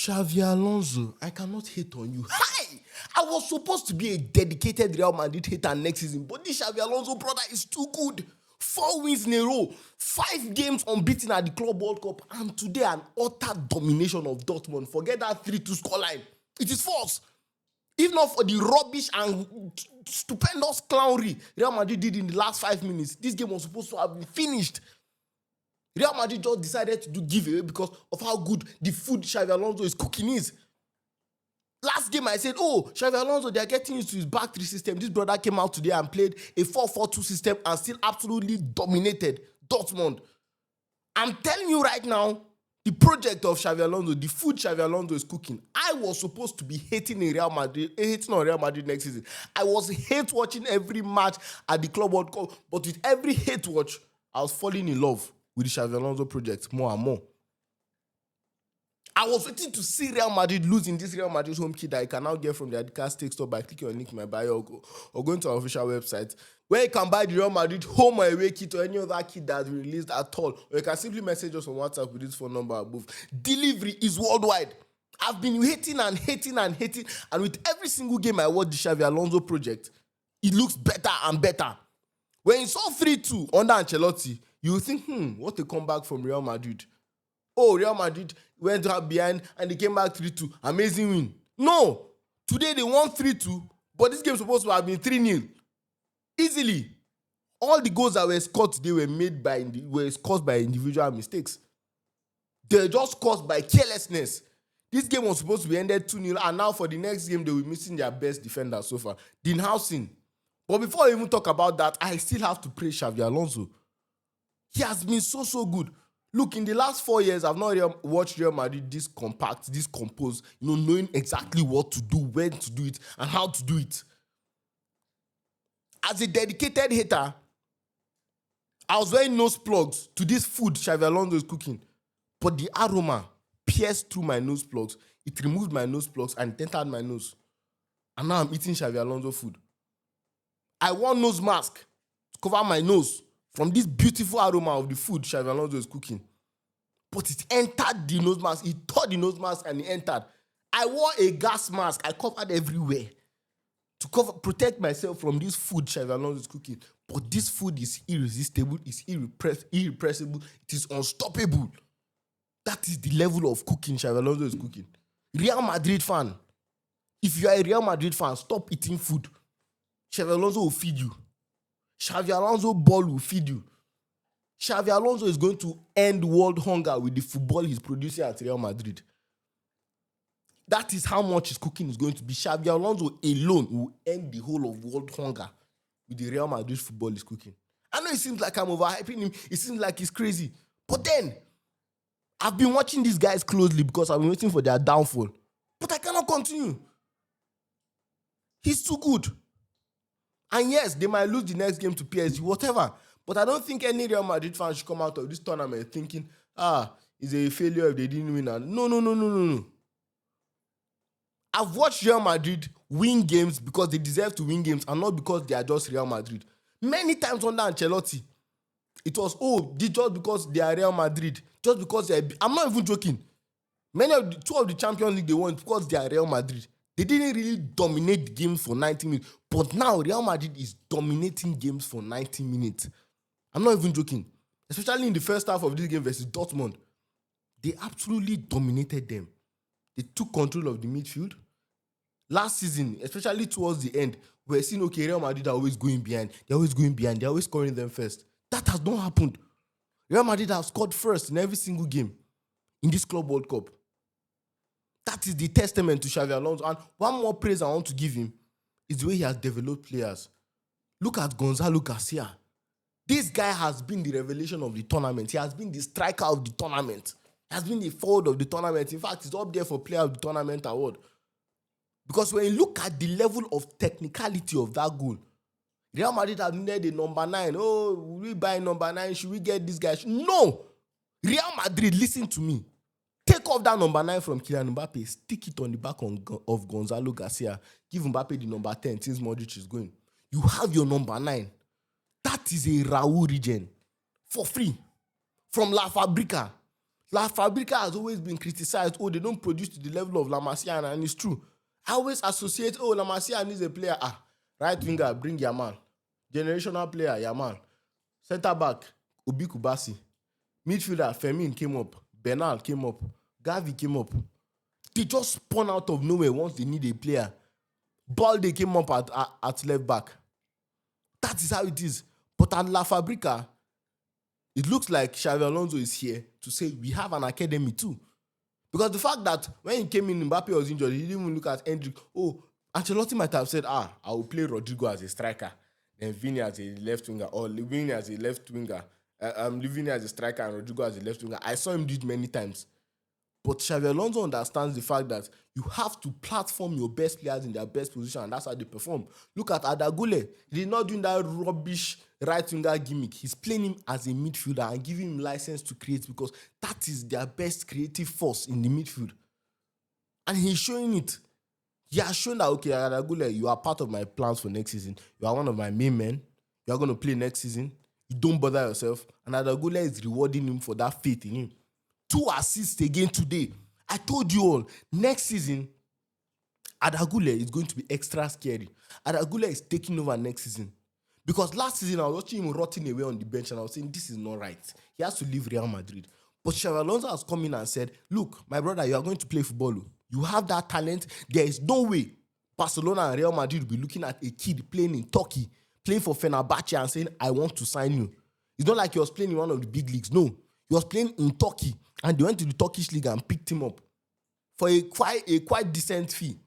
Xavi Alonso, I cannot hate on you. Hi! I was supposed to be a dedicated Real Madrid hater next season, but this Xavi Alonso brother is too good. 4 wins in a row, 5 games unbeaten at the Club World Cup, and today an utter domination of Dortmund. Forget that 3-2 scoreline. It is false. If not for the rubbish and stupendous clownery Real Madrid did in the last 5 minutes, this game was supposed to have been finished. Real Madrid just decided to do giveaway because of how good the food Xavi Alonso is cooking is. Last game I said, Xavi Alonso, they are getting used to his back three system. This brother came out today and played a 4-4-2 system and still absolutely dominated Dortmund. I'm telling you right now, the project of Xavi Alonso, the food Xavi Alonso is cooking, I was supposed to be hating on Real Madrid next season. I was hate watching every match at the Club World Cup, but with every hate watch, I was falling in love with the Xavi Alonso project more and more. I was waiting to see Real Madrid lose in this Real Madrid home kit that you can now get from the Adidas Take Store by clicking on link in my bio or going to our official website, where you can buy the Real Madrid home or away kit or any other kit that's released at all. Or you can simply message us on WhatsApp with this phone number above. Delivery is worldwide. I've been hating, and with every single game I watch the Xavi Alonso project, it looks better and better. When you saw 3-2 under Ancelotti, you think, what a comeback from Real Madrid. Oh, Real Madrid went up behind and they came back 3-2. Amazing win. No. Today they won 3-2, but this game was supposed to have been 3-0. Easily. All the goals that were scored today were caused by individual mistakes. They were just caused by carelessness. This game was supposed to be ended 2-0, and now for the next game, they will be missing their best defender so far, Dean Howson. But before I even talk about that, I still have to praise Xavi Alonso. He has been so good. Look, in the last 4 years, I've not watched Real Madrid this compact, this composed, knowing exactly what to do, when to do it, and how to do it. As a dedicated hater, I was wearing nose plugs to this food Xavi Alonso is cooking. But the aroma pierced through my nose plugs. It removed my nose plugs and it entered my nose. And now I'm eating Xavi Alonso food. I wore nose mask to cover my nose from this beautiful aroma of the food Xavi Alonso is cooking. But it entered the nose mask. It tore the nose mask and it entered. I wore a gas mask. I covered everywhere to protect myself from this food Xavi Alonso is cooking. But this food is irresistible. It's irrepressible. It is unstoppable. That is the level of cooking Xavi Alonso is cooking. Real Madrid fan, if you are a Real Madrid fan, stop eating food. Xavi Alonso will feed you. Xavi Alonso ball will feed you. Xavi Alonso is going to end world hunger with the football he's producing at Real Madrid. That is how much his cooking is going to be. Xavi Alonso alone will end the whole of world hunger with the Real Madrid football he's cooking. I know it seems like I'm overhyping him. It seems like he's crazy. But then, I've been watching these guys closely because I've been waiting for their downfall. But I cannot continue. He's too good. And yes, they might lose the next game to PSG, whatever. But I don't think any Real Madrid fan should come out of this tournament thinking, it's a failure if they didn't win. No. I've watched Real Madrid win games because they deserve to win games and not because they are just Real Madrid. Many times under Ancelotti, it was, just because they are Real Madrid. Just because they are... I'm not even joking. Two of the Champions League they won because they are Real Madrid. They didn't really dominate the games for 90 minutes. But now Real Madrid is dominating games for 90 minutes. I'm not even joking. Especially in the first half of this game versus Dortmund. They absolutely dominated them. They took control of the midfield. Last season, especially towards the end, we're seeing, Real Madrid are always going behind. They're always scoring them first. That has not happened. Real Madrid have scored first in every single game in this Club World Cup. That is the testament to Xavi Alonso. And one more praise I want to give him is the way he has developed players. Look at Gonzalo Garcia. This guy has been the revelation of the tournament. He has been the striker of the tournament. He has been the forward of the tournament. In fact, he's up there for Player of the Tournament award. Because when you look at the level of technicality of that goal, Real Madrid have needed a number 9. Will we buy number 9? Should we get this guy? No! Real Madrid, listen to me. Take off that number 9 from Kylian Mbappe, stick it on the back of Gonzalo Garcia, give Mbappe the number 10 since Modric is going. You have your number 9. That is a Raul regen for free from La Fabrica. La Fabrica has always been criticized. Oh, they don't produce to the level of La Masia, and it's true. I always associate, oh, La Masia needs a player. Right winger, bring your man. Generational player, your man. Centre back, Obi Kubasi. Midfielder, Fermin came up. Bernal came up. Gavi came up. They just spawn out of nowhere once they need a player. Balde came up at left back. That is how it is. But at La Fabrica, it looks like Xabi Alonso is here to say we have an academy too. Because the fact that when he came in, Mbappe was injured, he didn't even look at Hendrick. Oh, Ancelotti might have said, I will play Rodrigo as a striker, then Vini as a left winger, or Vini as a left winger. Vini as a striker and Rodrigo as a left winger. I saw him do it many times. But Xabi Alonso understands the fact that you have to platform your best players in their best position, and that's how they perform. Look at Adagule. He's not doing that rubbish right winger gimmick. He's playing him as a midfielder and giving him license to create because that is their best creative force in the midfield. And he's showing it. He has shown that, okay, Adagule, you are part of my plans for next season. You are one of my main men. You are going to play next season. You don't bother yourself. And Adagule is rewarding him for that faith in him. 2 assists again today. I told you all, next season, Adagule is going to be extra scary. Adagule is taking over next season. Because last season, I was watching him rotting away on the bench and I was saying, this is not right. He has to leave Real Madrid. But Xabi Alonso has come in and said, look, my brother, you are going to play football. You have that talent. There is no way Barcelona and Real Madrid will be looking at a kid playing in Turkey, playing for Fenerbahce and saying, I want to sign you. It's not like he was playing in one of the big leagues. No. He was playing in Turkey. And they went to the Turkish league and picked him up for a quite decent fee.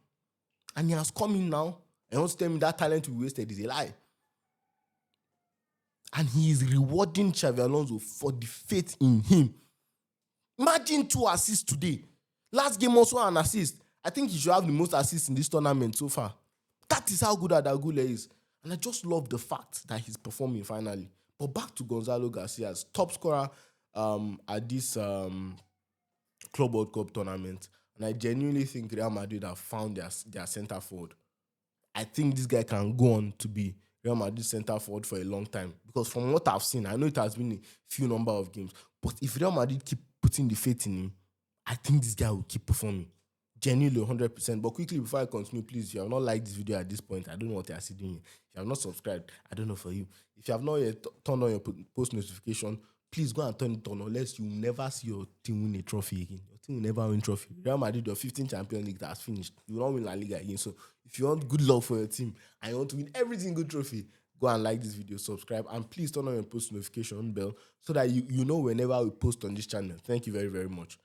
And he has come in now and wants to tell me that talent we wasted is a lie. And he is rewarding Xabi Alonso for the faith in him. Imagine 2 assists today. Last game also an assist. I think he should have the most assists in this tournament so far. That is how good Adagule is. And I just love the fact that he's performing finally. But back to Gonzalo Garcia's top scorer at this Club World Cup tournament. And I genuinely think Real Madrid have found their centre forward. I think this guy can go on to be Real Madrid centre forward for a long time. Because from what I've seen, I know it has been a few number of games, but if Real Madrid keep putting the faith in him, I think this guy will keep performing. Genuinely 100%. But quickly, before I continue, please, if you have not liked this video at this point, I don't know what you are doing here. If you have not subscribed, I don't know for you. If you have not yet turned on your post notification, please go and turn it on, unless you never see your team win a trophy again. Your team will never win a trophy. Real Madrid, your 15th Champions League has finished. You will not win La Liga again. So if you want good luck for your team and you want to win every single trophy, go and like this video, subscribe, and please turn on your post notification bell so that you know whenever we post on this channel. Thank you very, very much.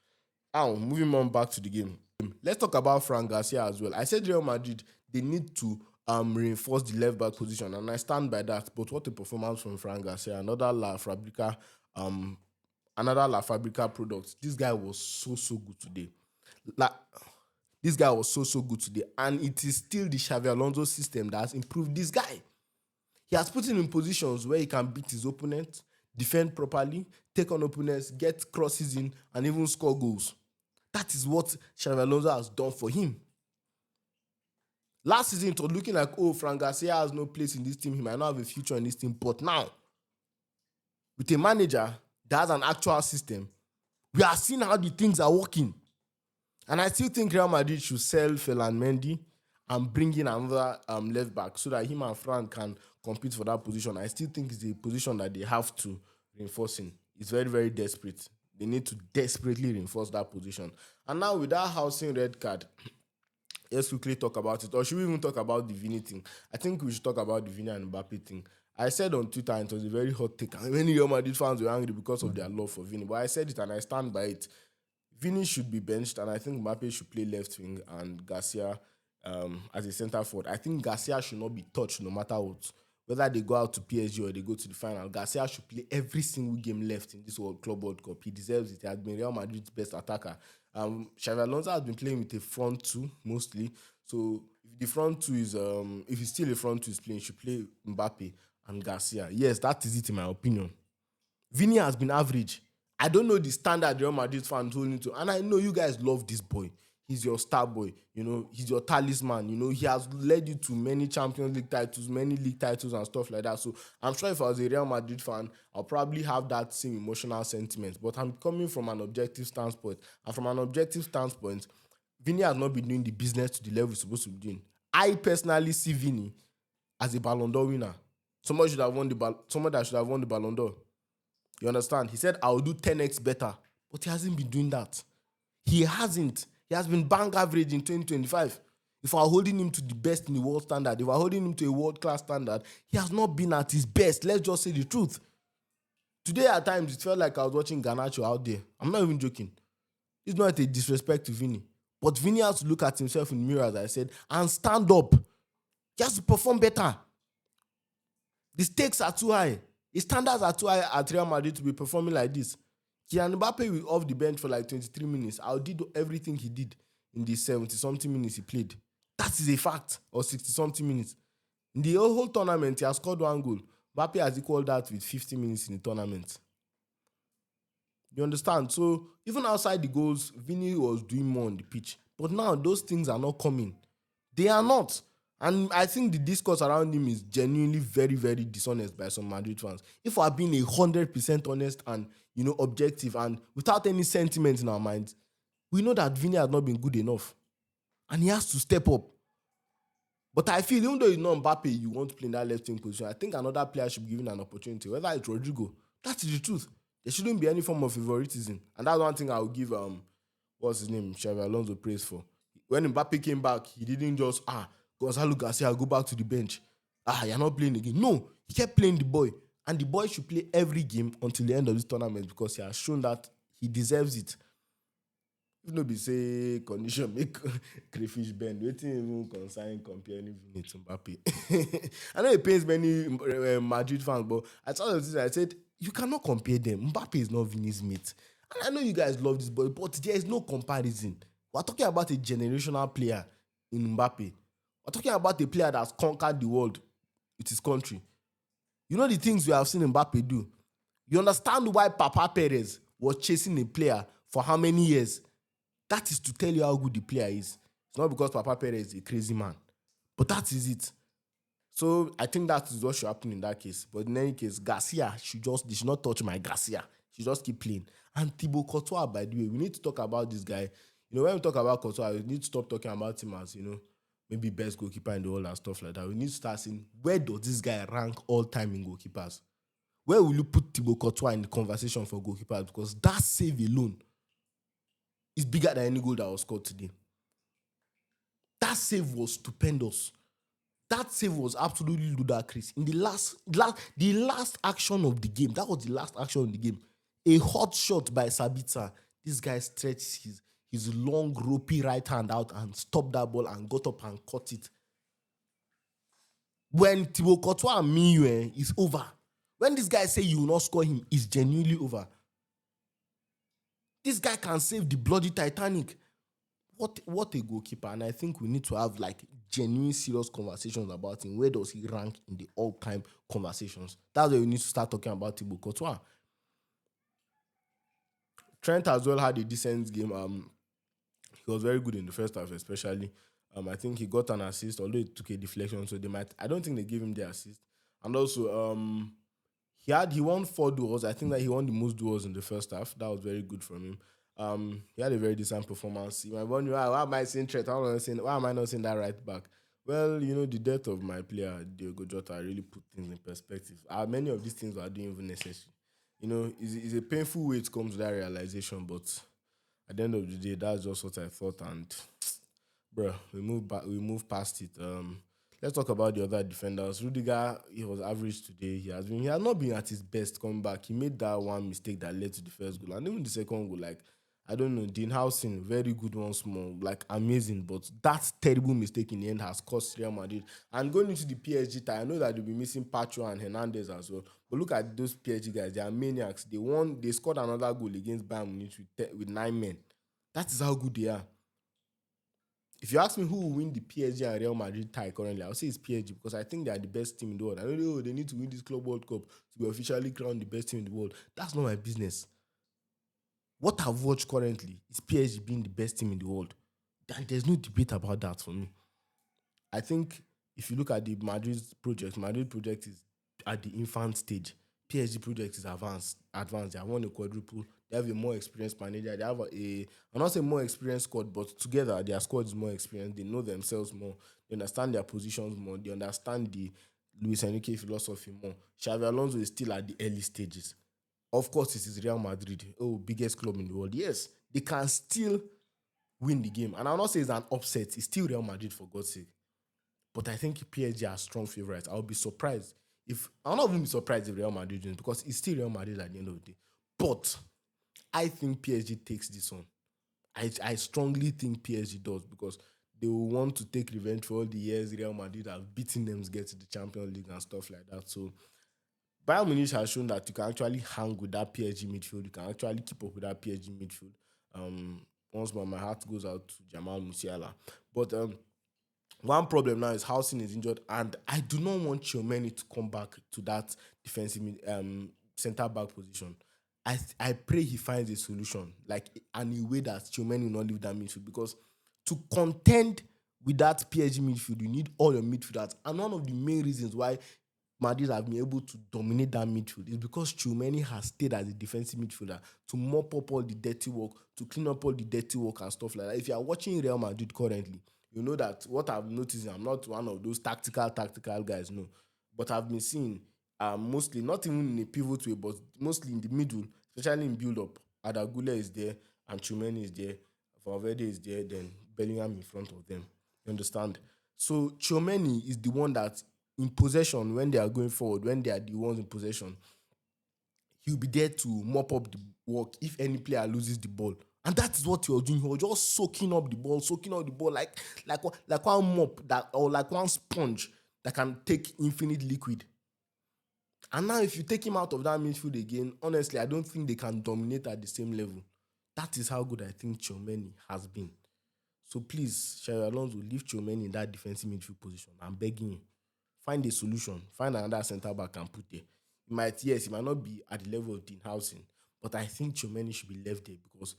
Now, moving on back to the game. Let's talk about Fran Garcia as well. I said Real Madrid, they need to reinforce the left-back position, and I stand by that. But what a performance from Fran Garcia, another La Fabrica product. This guy was so good today. This guy was so good today, and it is still the Xabi Alonso system that has improved this guy. He has put him in positions where he can beat his opponent, defend properly, take on opponents, get crosses in, and even score goals. That is what Xabi Alonso has done for him. Last season, it was looking like, oh, Fran Garcia has no place in this team. He might not have a future in this team. But now, with a manager that has an actual system, we are seeing how the things are working. And I still think Real Madrid should sell Ferland Mendy and bring in another left back so that him and Fran can compete for that position. I still think it's a position that they have to reinforce in. It's very, very desperate. They need to desperately reinforce that position. And now with that housing red card, let's quickly talk about it. Or should we even talk about the Vini thing? I think we should talk about the Vini and Mbappe thing. I said on Twitter, and it was a very hot take, and many Real Madrid fans were angry because of their love for Vini. But I said it and I stand by it. Vini should be benched, and I think Mbappe should play left wing and Garcia as a centre forward. I think Garcia should not be touched no matter what. Whether they go out to PSG or they go to the final, Garcia should play every single game left in this Club World Cup. He deserves it. He has been Real Madrid's best attacker. Xabi Alonso has been playing with a front two mostly. So if the front two is, if he's still a front two is playing, he should play Mbappe and Garcia. Yes, that is it in my opinion. Vini has been average. I don't know the standard Real Madrid fans holding to, and I know you guys love this boy. he's your star boy, he's your talisman, he has led you to many Champions League titles, many league titles and stuff like that. So I'm sure if I was a Real Madrid fan, I'll probably have that same emotional sentiment. But I'm coming from an objective standpoint. And from an objective standpoint, Vini has not been doing the business to the level he's supposed to be doing. I personally see Vini as a Ballon d'Or winner. Someone that should have won the Ballon d'Or. You understand? He said, I'll do 10x better. But he hasn't been doing that. He hasn't. He has been bang average in 2025. If we're holding him to the best in the world standard, if we're holding him to a world-class standard, he has not been at his best. Let's just say the truth. Today, at times, it felt like I was watching Garnacho out there. I'm not even joking. It's not a disrespect to Vini. But Vini has to look at himself in the mirror, as I said, and stand up. He has to perform better. The stakes are too high. The standards are too high at Real Madrid to be performing like this. Kylian Mbappe will off the bench for like 23 minutes. I did everything he did in the 70-something minutes he played. That is a fact. Or 60-something minutes. In the whole tournament, he has scored 1 goal. Mbappe has equaled that with 50 minutes in the tournament. You understand? So, even outside the goals, Vini was doing more on the pitch. But now, those things are not coming. They are not. And I think the discourse around him is genuinely very, very dishonest by some Madrid fans. If we are being 100% honest and, objective and without any sentiment in our minds, we know that Vini has not been good enough. And he has to step up. But I feel even though he's not Mbappe, you want to play in that left wing position, I think another player should be given an opportunity, whether it's Rodrigo. That's the truth. There shouldn't be any form of favoritism. And that's one thing I will give, what's his name, Xabi Alonso praise for. When Mbappe came back, he didn't just, Gonzalo Garcia, go back to the bench. You're not playing again. No, he kept playing the boy. And the boy should play every game until the end of this tournament because he has shown that he deserves it. If nobody say condition make crayfish bend, waiting even concern comparing Vini to Mbappe. I know it pains many Madrid fans, but I saw this. I said you cannot compare them. Mbappe is not Vini's mate, and I know you guys love this boy, but there is no comparison. We're talking about a generational player in Mbappe. We're talking about a player that's conquered the world with his country. You know the things we have seen Mbappe do. You understand why Papa Perez was chasing a player for how many years? That is to tell you how good the player is. It's not because Papa Perez is a crazy man. But that is it. So I think that is what should happen in that case. But in any case, Garcia they should not touch my Garcia. She just keep playing. And Thibaut Courtois, by the way, we need to talk about this guy. When we talk about Courtois, we need to stop talking about him as, maybe best goalkeeper in the world and stuff like that. We need to start seeing where does this guy rank all time in goalkeepers? Where will you put Thibaut Courtois in the conversation for goalkeepers? Because that save alone is bigger than any goal that was scored today. That save was stupendous. That save was absolutely ludicrous. In the last action of the game, that was the last action of the game. A hot shot by Sabitzer. This guy stretched his long, ropey right hand out and stopped that ball and got up and caught it. When Thibaut Courtois and me, it's over. When this guy say you will not score him, it's genuinely over. This guy can save the bloody Titanic. What a goalkeeper. And I think we need to have genuine serious conversations about him. Where does he rank in the all-time conversations? That's where we need to start talking about Thibaut Courtois. Trent as well had a decent game. He was very good in the first half, especially. I think he got an assist, although it took a deflection, so I don't think they gave him the assist. And also, he won 4 duels. I think that he won the most duels in the first half. That was very good from him. He had a very decent performance. You might wonder, why am I saying Trent? Why am I not saying that right back? Well, the death of my player, Diogo Jota, really put things in perspective. Many of these things were doing even necessary. It's a painful way to come to that realization, but at the end of the day, that's just what I thought. And, bro, we move past it. Let's talk about the other defenders. Rudiger, he was average today. He has not been at his best coming back. He made that one mistake that led to the first goal. And even the second goal, I don't know, Dean Howson, very good once more, amazing. But that terrible mistake in the end has cost Real Madrid. And going into the PSG tie, I know that they'll be missing Pacho and Hernandez as well. But look at those PSG guys. They are maniacs. They scored another goal against Bayern Munich with 9 men. That is how good they are. If you ask me who will win the PSG and Real Madrid tie currently, I'll say it's PSG because I think they are the best team in the world. I know they need to win this Club World Cup to be officially crowned the best team in the world. That's not my business. What I've watched currently is PSG being the best team in the world. And there's no debate about that for me. I think if you look at the Madrid project is at the infant stage. PSG project is advanced. Advanced. They have won a quadruple. They have a more experienced manager. They have I'm not saying more experienced squad, but together their squad is more experienced. They know themselves more. They understand their positions more. They understand the Luis Enrique philosophy more. Xavi Alonso is still at the early stages. Of course, it is Real Madrid, biggest club in the world. Yes, they can still win the game. And I'll not say it's an upset. It's still Real Madrid, for God's sake. But I think PSG are strong favorites. I'll be surprised if I'll not even be surprised if Real Madrid wins because it's still Real Madrid at the end of the day. But I think PSG takes this on. I strongly think PSG does because they will want to take revenge for all the years Real Madrid have beaten them to get to the Champions League and stuff like that. So Bayern Munich has shown that you can actually hang with that PSG midfield. You can actually keep up with that PSG midfield. Once more, my heart goes out to Jamal Musiala. But one problem now is Housen is injured, and I do not want Tchouaméni to come back to that defensive centre back position. I pray he finds a solution, like and a way that Tchouaméni will not leave that midfield because to contend with that PSG midfield, you need all your midfielders, and one of the main reasons why Madrid have been able to dominate that midfield is because Tchouaméni has stayed as a defensive midfielder to mop up all the dirty work, to clean up all the dirty work and stuff like that. If you are watching Real Madrid currently, you know that what I've noticed, I'm not one of those tactical guys, no. But I've been seeing mostly, not even in a pivot way, but mostly in the middle, especially in build-up. Adagule is there, and Tchouaméni is there, Valverde is there, then Bellingham in front of them. You understand? So Tchouaméni is the one that in possession, when they are going forward, when they are the ones in possession, he'll be there to mop up the work if any player loses the ball. And that is what he was doing. He was just soaking up the ball like one mop that or like one sponge that can take infinite liquid. And now if you take him out of that midfield again, honestly, I don't think they can dominate at the same level. That is how good I think Tchouaméni has been. So please, Xabi Alonso, leave Tchouaméni in that defensive midfield position. I'm begging you. Find a solution. Find another centre back and put there. He might not be at the level of Dean Housen, but I think Tchouaméni should be left there because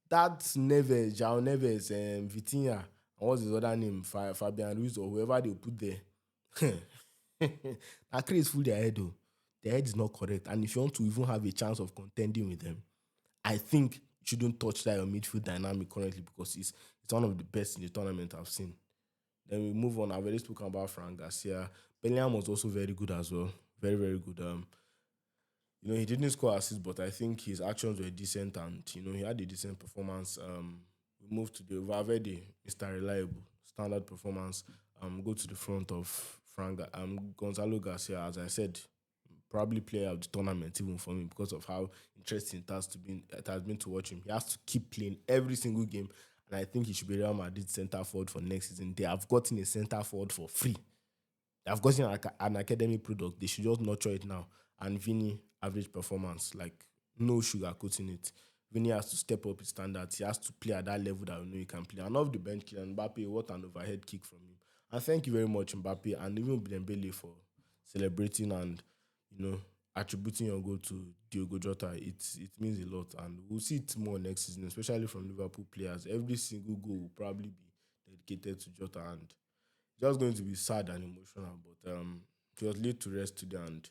that Neves, João Neves, Vitinha, and what's his other name, Fabian Ruiz or whoever they put there, that craze full their head though. Their head is not correct. And if you want to even have a chance of contending with them, I think you shouldn't touch that your midfield dynamic currently because it's one of the best in the tournament I've seen. Then we move on. I've already spoken about Fran Garcia. Bellingham was also very good as well. Very, very good. He didn't score assists, but I think his actions were decent and, he had a decent performance. We move to the Valverde, Mr. Reliable, standard performance. Go to the front of Gonzalo Garcia, as I said, probably player of the tournament even for me because of how interesting it has been to watch him. He has to keep playing every single game, and I think he should be Real Madrid centre forward for next season. They have gotten a centre forward for free. They have gotten an academy product. They should just nurture it now. And Vini, average performance, like no sugarcoating it. Vini has to step up his standards. He has to play at that level that we know he can play. And off the bench, Kylian Mbappe, what an overhead kick from him. And thank you very much, Mbappe, and even Dembele for celebrating and attributing your goal to Diogo Jota. It means a lot, and we'll see it more next season, especially from Liverpool players. Every single goal will probably be dedicated to Jota, and just going to be sad and emotional. But he was laid to rest today, and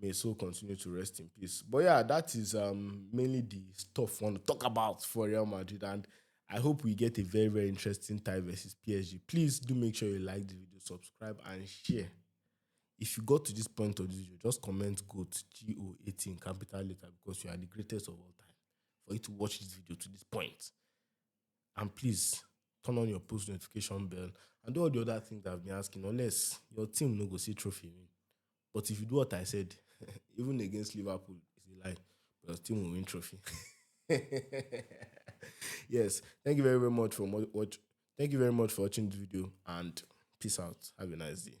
may so continue to rest in peace. But yeah, that is mainly the stuff I want to talk about for Real Madrid, and I hope we get a very, very interesting tie versus PSG. Please do make sure you like the video, subscribe, and share. If you got to this point of this video, just comment GOAT, GOAT in capital letter because you are the greatest of all time for you to watch this video to this point. And please, turn on your post notification bell and do all the other things I've been asking, unless your team no go see trophy win. But if you do what I said, even against Liverpool, it's a lie. But your team will win trophy. Yes, thank you very, very much for watching. Thank you very much for watching the video, and peace out. Have a nice day.